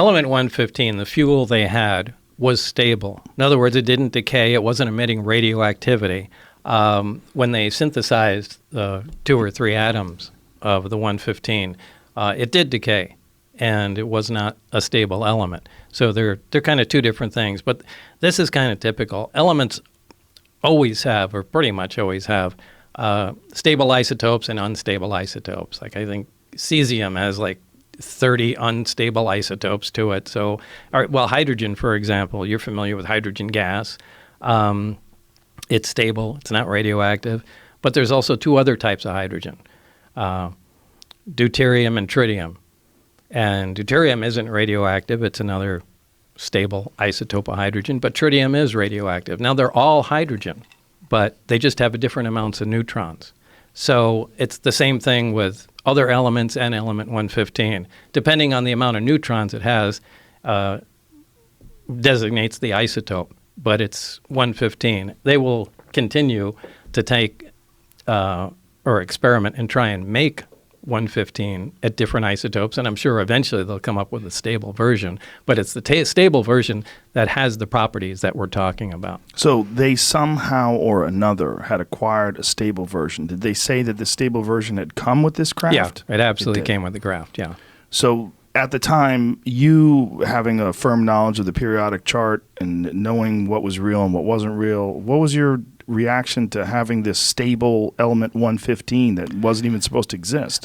Element 115, the fuel they had, was stable. In other words, it didn't decay. It wasn't emitting radioactivity. When they synthesized the 2 or 3 atoms of the 115, it did decay, and it was not a stable element. So they're kind of two different things. But this is kind of typical. Elements always have, or pretty much always have, stable isotopes and unstable isotopes. Like I think cesium has like 30 unstable isotopes to it. So, hydrogen, for example, you're familiar with hydrogen gas. It's stable. It's not radioactive. But there's also 2 other types of hydrogen, deuterium and tritium. And deuterium isn't radioactive. It's another stable isotope of hydrogen. But tritium is radioactive. Now, they're all hydrogen, but they just have different amounts of neutrons. So it's the same thing with other elements and element 115. Depending on the amount of neutrons it has, designates the isotope, but it's 115. They will continue to take or experiment and try and make 115 at different isotopes, and I'm sure eventually they'll come up with a stable version, but it's the stable version that has the properties that we're talking about. So they somehow or another had acquired a stable version. Did they say that the stable version had come with this craft? Yeah, it absolutely came with the craft, yeah. So at the time, you having a firm knowledge of the periodic chart and knowing what was real and what wasn't real, what was your reaction to having this stable element 115 that wasn't even supposed to exist?